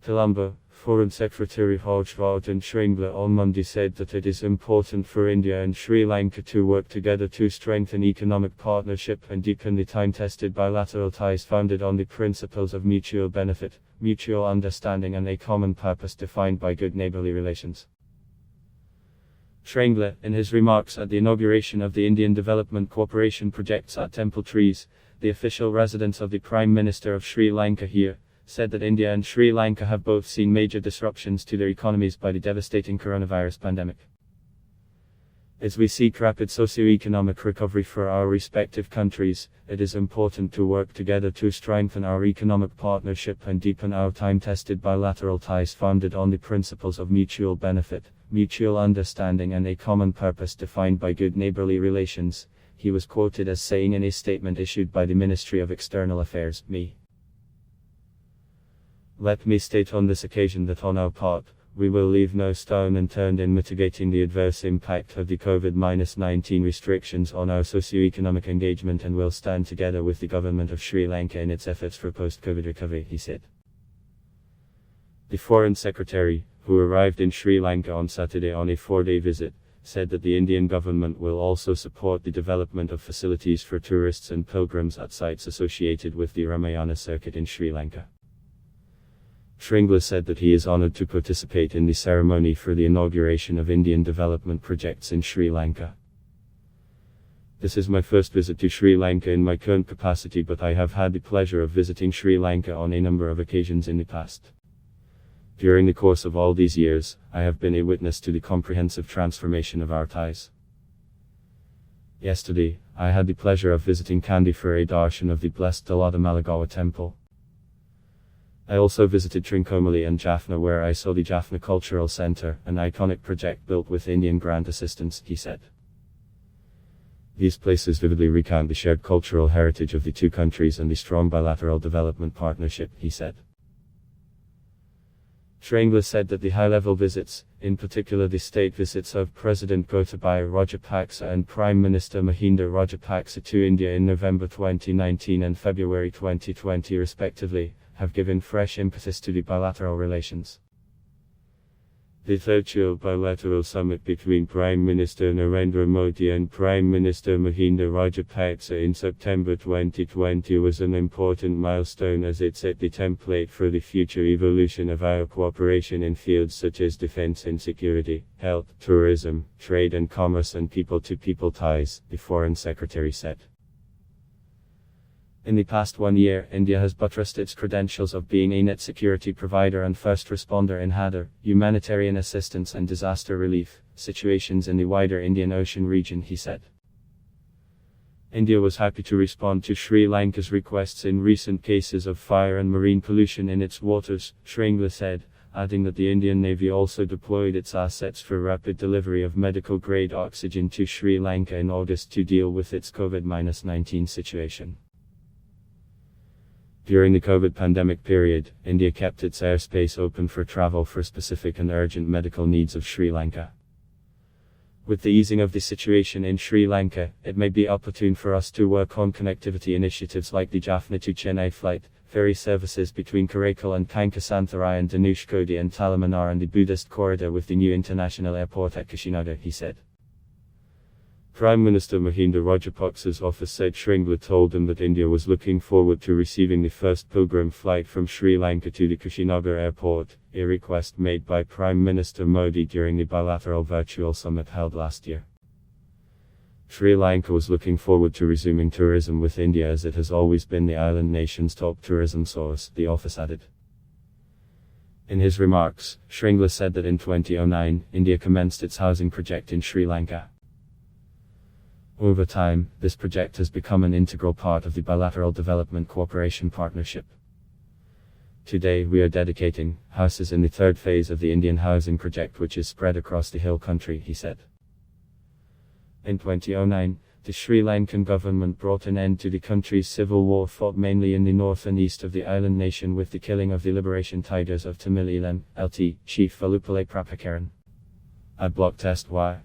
Colombo, Foreign Secretary Harsh Vardhan Shringla on Monday said that it is important for India and Sri Lanka to work together to strengthen economic partnership and deepen the time-tested bilateral ties founded on the principles of mutual benefit, mutual understanding and a common purpose defined by good neighbourly relations. Shringla, in his remarks at the inauguration of the Indian Development Cooperation projects at Temple Trees, the official residence of the Prime Minister of Sri Lanka here, said that India and Sri Lanka have both seen major disruptions to their economies by the devastating coronavirus pandemic. As we seek rapid socio-economic recovery for our respective countries, it is important to work together to strengthen our economic partnership and deepen our time-tested bilateral ties founded on the principles of mutual benefit, mutual understanding and a common purpose defined by good neighbourly relations, he was quoted as saying in a statement issued by the Ministry of External Affairs, ME. Let me state on this occasion that on our part, we will leave no stone unturned in mitigating the adverse impact of the COVID-19 restrictions on our socio-economic engagement and will stand together with the government of Sri Lanka in its efforts for post-COVID recovery, he said. The Foreign Secretary, who arrived in Sri Lanka on Saturday on a 4-day visit, said that the Indian government will also support the development of facilities for tourists and pilgrims at sites associated with the Ramayana circuit in Sri Lanka. Shringla said that he is honoured to participate in the ceremony for the inauguration of Indian development projects in Sri Lanka. This is my first visit to Sri Lanka in my current capacity, but I have had the pleasure of visiting Sri Lanka on a number of occasions in the past. During the course of all these years, I have been a witness to the comprehensive transformation of our ties. Yesterday, I had the pleasure of visiting Kandy for a darshan of the blessed Dalada Malagawa temple. I also visited Trincomalee and Jaffna, where I saw the Jaffna Cultural Centre, an iconic project built with Indian grant assistance, he said. These places vividly recount the shared cultural heritage of the two countries and the strong bilateral development partnership, he said. Shringla said that the high-level visits, in particular the state visits of President Gotabaya Rajapaksa and Prime Minister Mahinda Rajapaksa to India in November 2019 and February 2020 respectively, have given fresh impetus to the bilateral relations. The virtual bilateral summit between Prime Minister Narendra Modi and Prime Minister Mahinda Rajapaksa in September 2020 was an important milestone as it set the template for the future evolution of our cooperation in fields such as defense and security, health, tourism, trade and commerce and people-to-people ties, the Foreign Secretary said. In the past 1 year, India has buttressed its credentials of being a net security provider and first responder in HADR, humanitarian assistance and disaster relief, situations in the wider Indian Ocean region, he said. India was happy to respond to Sri Lanka's requests in recent cases of fire and marine pollution in its waters, Shringla said, adding that the Indian Navy also deployed its assets for rapid delivery of medical-grade oxygen to Sri Lanka in August to deal with its COVID-19 situation. During the COVID pandemic period, India kept its airspace open for travel for specific and urgent medical needs of Sri Lanka. With the easing of the situation in Sri Lanka, it may be opportune for us to work on connectivity initiatives like the Jaffna to Chennai flight, ferry services between Karaikal and Kankasantharai and Dhanushkodi and Talamanar and the Buddhist corridor with the new international airport at Kushinagar, he said. Prime Minister Mahinda Rajapaksa's office said Shringla told him that India was looking forward to receiving the first pilgrim flight from Sri Lanka to the Kushinagar airport, a request made by Prime Minister Modi during the bilateral virtual summit held last year. Sri Lanka was looking forward to resuming tourism with India as it has always been the island nation's top tourism source, the office added. In his remarks, Shringla said that in 2009, India commenced its housing project in Sri Lanka. Over time, this project has become an integral part of the bilateral development cooperation partnership. Today we are dedicating houses in the third phase of the Indian housing project, which is spread across the hill country, he said. In 2009, the Sri Lankan government brought an end to the country's civil war fought mainly in the north and east of the island nation with the killing of the Liberation Tigers of Tamil Eelam, LT, Chief Valupalai Prabhakaran. Ad block test Y.